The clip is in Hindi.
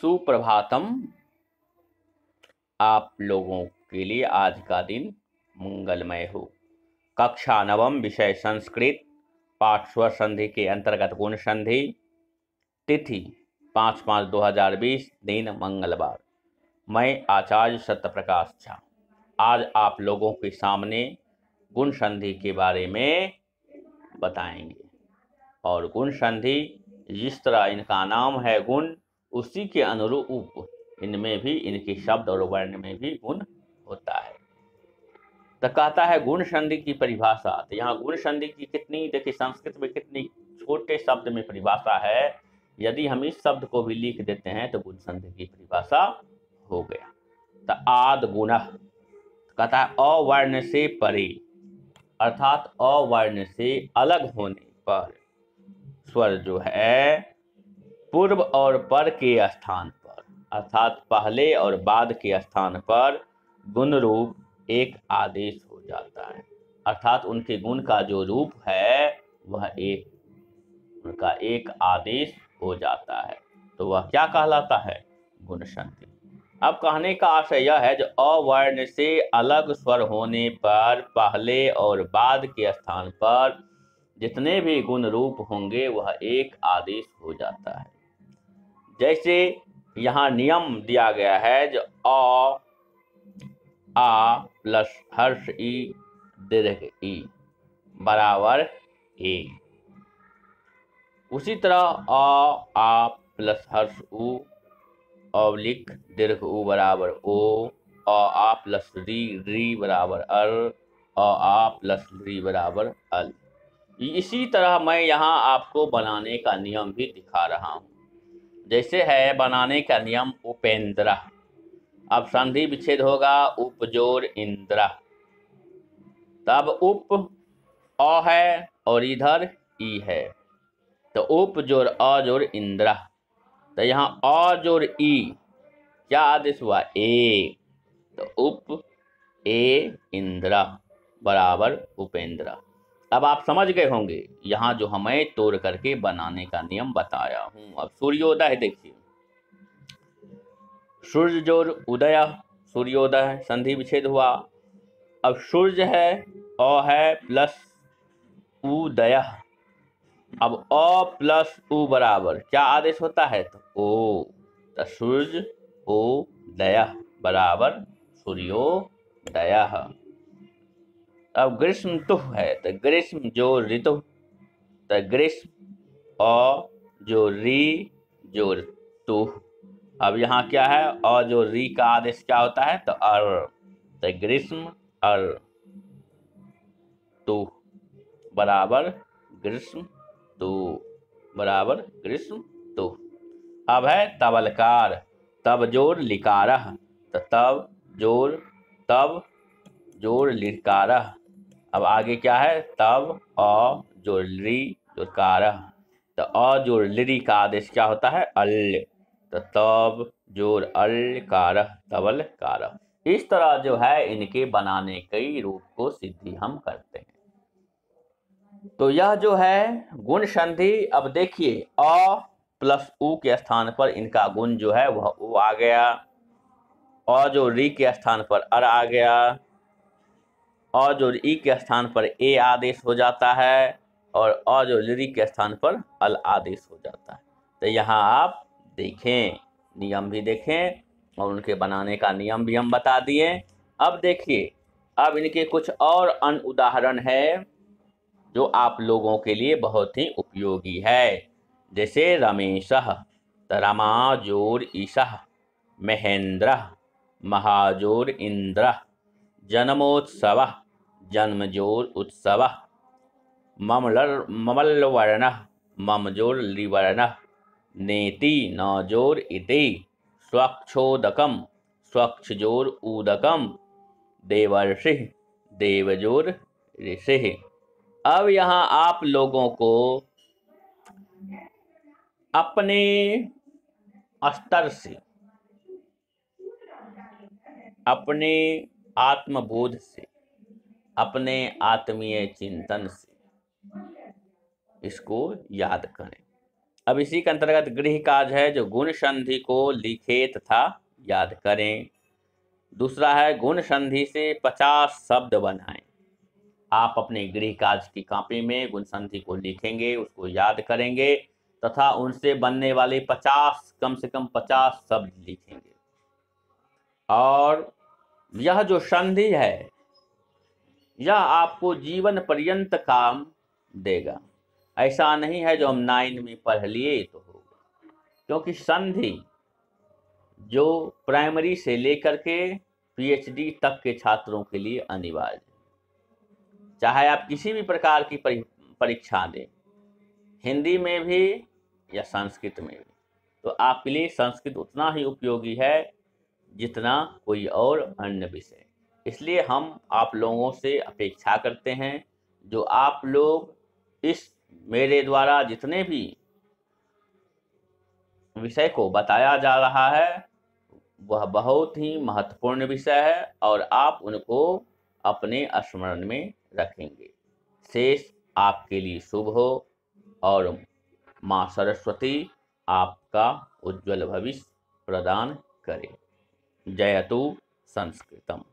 सुप्रभातम। आप लोगों के लिए आज का दिन मंगलमय हो। कक्षा नवम, विषय संस्कृत, पाठ स्वर संधि के अंतर्गत गुण संधि, तिथि 5/5/2020, दिन मंगलवार। मैं आचार्य सत्यप्रकाश झा आज आप लोगों के सामने गुण संधि के बारे में बताएंगे। और गुण संधि जिस तरह इनका नाम है गुण, उसी के अनुरूप इनमें भी, इनके शब्द और वर्ण में भी गुण होता है। तो कहता है गुण संधि की परिभाषा। तो यहाँ गुण संधि की कितनी, देखिए संस्कृत में कितनी छोटे शब्द में परिभाषा है। यदि हम इस शब्द को भी लिख देते हैं तो गुण संधि की परिभाषा हो गया। तो आद गुण कहता है अवर्ण से परे, अर्थात अवर्ण से अलग होने पर स्वर जो है पूर्व और पर के स्थान पर, अर्थात पहले और बाद के स्थान पर गुण रूप एक आदेश हो जाता है। अर्थात उनके गुण का जो रूप है वह उनका एक आदेश हो जाता है। तो वह क्या कहलाता है? गुण संधि। अब कहने का आशय यह है जो अवर्ण से अलग स्वर होने पर पहले और बाद के स्थान पर जितने भी गुण रूप होंगे वह एक आदेश हो जाता है। जैसे यहाँ नियम दिया गया है जो आ प्लस हर्ष ई दीर्घ ई बराबर ए। उसी तरह आ प्लस हर्ष उ ऑब्लिक दीर्घ उ बराबर ओ, आ प्लस री बराबर अल, आ प्लस री बराबर अल। इसी तरह मैं यहाँ आपको बनाने का नियम भी दिखा रहा हूँ। जैसे है बनाने का नियम उपेंद्र। अब संधि विच्छेद होगा उप जोड़ इंद्र। तब उप अ है और इधर ई है, तो उप जोड़ अ जोड़ इंद्र। तो यहाँ अ जोड़ ई क्या आदेश हुआ? ए। तो उप ए इंद्र बराबर उपेंद्र। अब आप समझ गए होंगे यहाँ जो हमें तोड़ करके बनाने का नियम बताया हूँ। अब सूर्योदय देखिए, सूर्य जोड़ उदय, सूर्योदय संधि विच्छेद हुआ। अब सूर्य है अ है प्लस उदय। अब अ प्लस उ बराबर क्या आदेश होता है? तो ओ। तो सूर्य उदय बराबर सूर्योदय। अब ग्रीष्म तुह है, तो ग्रीष्म जो ऋतु, तो ग्रीष्म अ जो री जो तुह। अब यहाँ क्या है? अ जो री का आदेश क्या होता है? तो अर। तो ग्रीष्म अर तुह बराबर ग्रीष्म तुह बराबर ग्रीष्म तुह। अब है तबलकार, तब जोड़ लिकारह। तो तब जोड़ लिकारह। अब आगे क्या है? तब अ जोड़ ली जोड़ कारह। तो अ जोड़ लिरी का आदेश क्या होता है? अल। तो तब जोड़ अल कारह तबल कारह। इस तरह जो है इनके बनाने कई रूप को सिद्धि हम करते हैं। तो यह जो है गुण संधि। अब देखिए अ प्लस उ के स्थान पर इनका गुण जो है वह उ आ गया। अ जो री के स्थान पर अर आ गया। अ जो ई के स्थान पर ए आदेश हो जाता है और अ जो लिरी के स्थान पर अल आदेश हो जाता है। तो यहाँ आप देखें, नियम भी देखें और उनके बनाने का नियम भी हम बता दिए। अब देखिए, अब इनके कुछ और अन्य उदाहरण है जो आप लोगों के लिए बहुत ही उपयोगी है। जैसे रमेशः, तो रमा जोड़ ईशः, महेंद्र महाजोड़ इंद्र, जन्मोत्सव जन्म जोड़ उत्सव, ममलवर्ण मम जोड़ लिवर्ण, नेति न जोड़ इति, स्वच्छोदकम स्वच्छ जोड़ उदकम, देवर्षि देव जोड़ ऋषि। अब यहाँ आप लोगों को अपने स्तर से, अपने आत्मबोध से, अपने आत्मीय चिंतन से इसको याद करें। अब इसी के अंतर्गत गृह कार्य है जो गुण संधि को लिखे तथा याद करें। दूसरा है गुण संधि से 50 शब्द बनाएं। आप अपने गृह कार्य की कॉपी में गुण संधि को लिखेंगे, उसको याद करेंगे तथा उनसे बनने वाले 50 कम से कम 50 शब्द लिखेंगे। और यह जो संधि है यह आपको जीवन पर्यंत काम देगा। ऐसा नहीं है जो हम 9 में पढ़ लिए तो होगा, क्योंकि संधि जो प्राइमरी से लेकर के पीएचडी तक के छात्रों के लिए अनिवार्य है। चाहे आप किसी भी प्रकार की परीक्षा दें, हिंदी में भी या संस्कृत में भी, तो आपके लिए संस्कृत उतना ही उपयोगी है जितना कोई और अन्य विषय। इसलिए हम आप लोगों से अपेक्षा करते हैं जो आप लोग इस मेरे द्वारा जितने भी विषय को बताया जा रहा है वह बहुत ही महत्वपूर्ण विषय है और आप उनको अपने स्मरण में रखेंगे। शेष आपके लिए शुभ हो और माँ सरस्वती आपका उज्जवल भविष्य प्रदान करे। जयतु संस्कृतम।